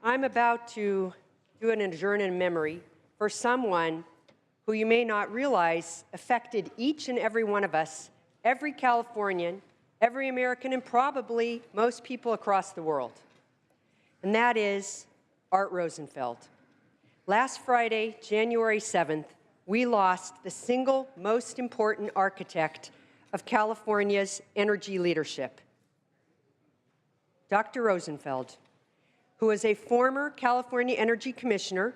I'm about to do an adjourn in memory for someone who you may not realize affected each and every one of us, every Californian, every American, and probably most people across the world. And that is Art Rosenfeld. Last Friday, January 7th, we lost the single most important architect of California's energy leadership. Dr. Rosenfeld, who was a former California Energy Commissioner,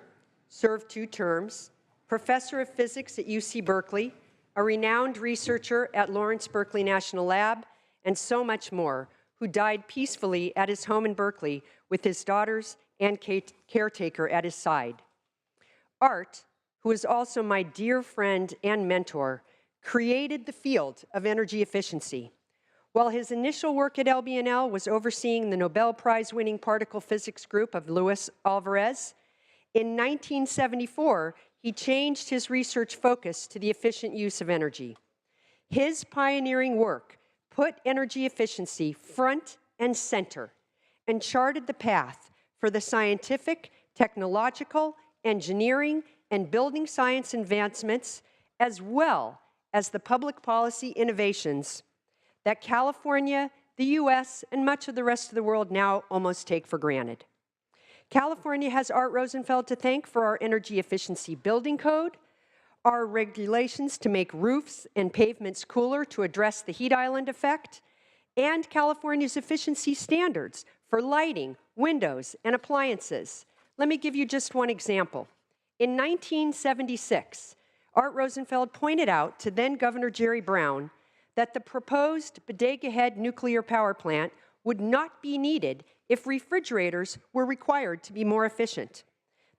served 2 terms, professor of physics at UC Berkeley, a renowned researcher at Lawrence Berkeley National Lab, and so much more, who died peacefully at his home in Berkeley with his daughters and caretaker at his side. Art, who is also my dear friend and mentor, created the field of energy efficiency. While his initial work at LBNL was overseeing the Nobel Prize-winning particle physics group of Luis Alvarez, in 1974, he changed his research focus to the efficient use of energy. His pioneering work put energy efficiency front and center and charted the path for the scientific, technological, engineering, and building science advancements, as well as the public policy innovations that California, the US, and much of the rest of the world now almost take for granted. California has Art Rosenfeld to thank for our energy efficiency building code, our regulations to make roofs and pavements cooler to address the heat island effect, and California's efficiency standards for lighting, windows, and appliances. Let me give you just one example. In 1976, Art Rosenfeld pointed out to then Governor Jerry Brown that the proposed Bodega Head nuclear power plant would not be needed if refrigerators were required to be more efficient.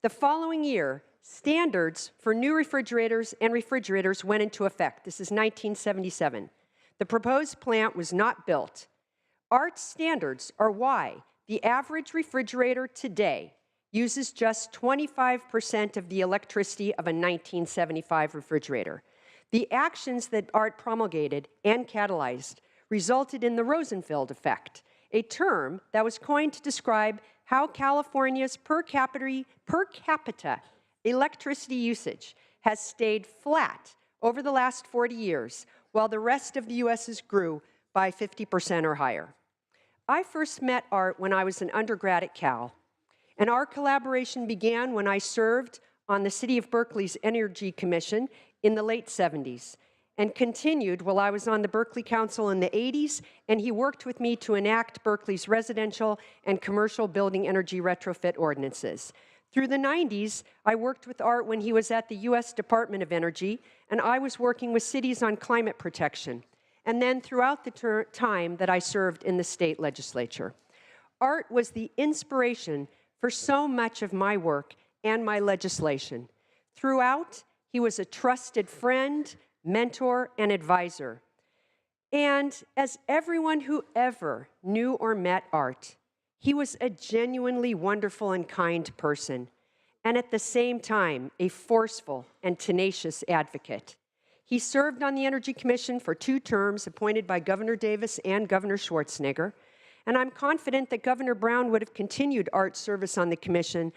The following year, standards for new refrigerators went into effect. This is 1977. The proposed plant was not built. Art's standards are why the average refrigerator today uses just 25% of the electricity of a 1975 refrigerator. The actions that Art promulgated and catalyzed resulted in the Rosenfeld Effect, a term that was coined to describe how California's per capita electricity usage has stayed flat over the last 40 years, while the rest of the U.S. grew by 50% or higher. I first met Art when I was an undergrad at Cal, and our collaboration began when I served on the City of Berkeley's Energy Commission in the late 70s, and continued while I was on the Berkeley Council in the 80s, and he worked with me to enact Berkeley's residential and commercial building energy retrofit ordinances. Through the 90s, I worked with Art when he was at the U.S. Department of Energy, and I was working with cities on climate protection, and then throughout the time that I served in the state legislature. Art was the inspiration for so much of my work and my legislation. Throughout, he was a trusted friend, mentor, and advisor. And as everyone who ever knew or met Art, he was a genuinely wonderful and kind person, and at the same time, a forceful and tenacious advocate. He served on the Energy Commission for 2 terms, appointed by Governor Davis and Governor Schwarzenegger, and I'm confident that Governor Brown would have continued Art's service on the commission,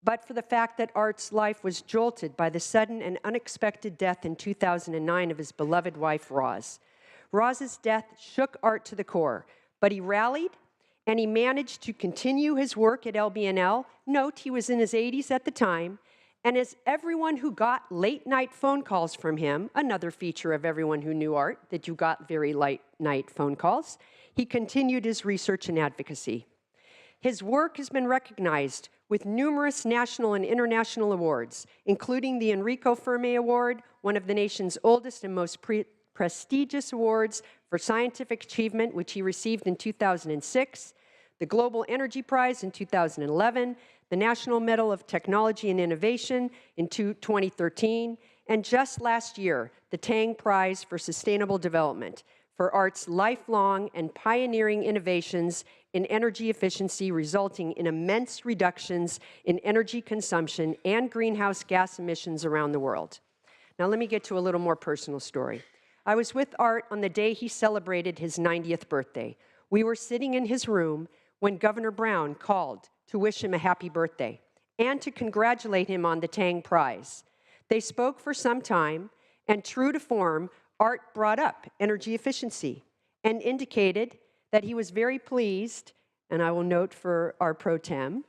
but for the fact that Art's life was jolted by the sudden and unexpected death in 2009 of his beloved wife, Roz. Roz's death shook Art to the core, but he rallied and he managed to continue his work at LBNL. Note, he was in his 80s at the time, and as everyone who got late-night phone calls from him, another feature of everyone who knew Art, that you got very late-night phone calls, he continued his research and advocacy. His work has been recognized with numerous national and international awards, including the Enrico Fermi Award, one of the nation's oldest and most prestigious awards for scientific achievement, which he received in 2006, the Global Energy Prize in 2011, the National Medal of Technology and Innovation in 2013, and just last year, the Tang Prize for Sustainable Development for Art's lifelong and pioneering innovations in energy efficiency, resulting in immense reductions in energy consumption and greenhouse gas emissions around the world. Now let me get to a little more personal story. I was with Art on the day he celebrated his 90th birthday. We were sitting in his room when Governor Brown called to wish him a happy birthday and to congratulate him on the Tang Prize. They spoke for some time, and true to form, Art brought up energy efficiency and indicated that he was very pleased, and I will note for our pro tem,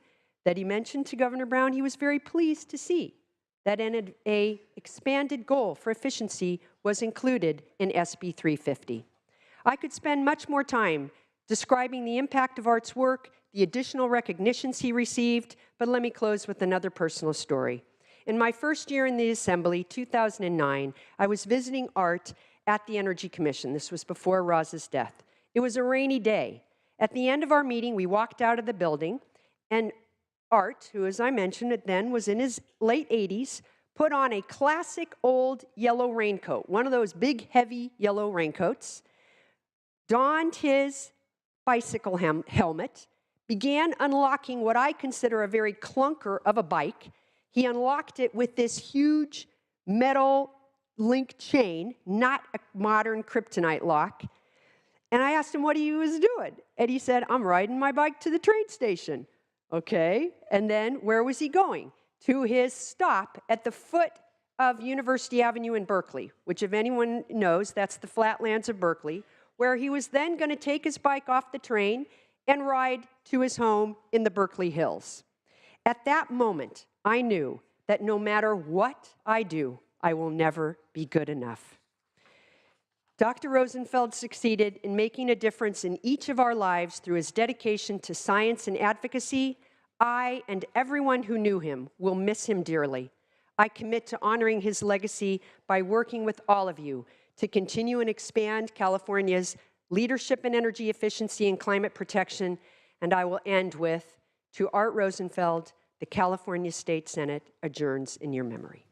that he mentioned to Governor Brown he was very pleased to see that an expanded goal for efficiency was included in SB 350. I could spend much more time describing the impact of Art's work, the additional recognitions he received, but let me close with another personal story. In my first year in the Assembly, 2009, I was visiting Art at the Energy Commission. This was before Roz's death. It was a rainy day. At the end of our meeting, we walked out of the building, and Art, who, as I mentioned, then was in his late 80s, put on a classic old yellow raincoat, one of those big, heavy yellow raincoats, donned his bicycle helmet, began unlocking what I consider a very clunker of a bike. He unlocked it with this huge metal link chain, not a modern kryptonite lock. And I asked him what he was doing. And he said, I'm riding my bike to the train station. Okay, and then where was he going? To his stop at the foot of University Avenue in Berkeley, which if anyone knows, that's the flatlands of Berkeley, where he was then going to take his bike off the train and ride to his home in the Berkeley Hills. At that moment, I knew that no matter what I do, I will never be good enough. Dr. Rosenfeld succeeded in making a difference in each of our lives through his dedication to science and advocacy. I and everyone who knew him will miss him dearly. I commit to honoring his legacy by working with all of you to continue and expand California's leadership in energy efficiency and climate protection. And I will end with, to Art Rosenfeld, the California State Senate adjourns in your memory.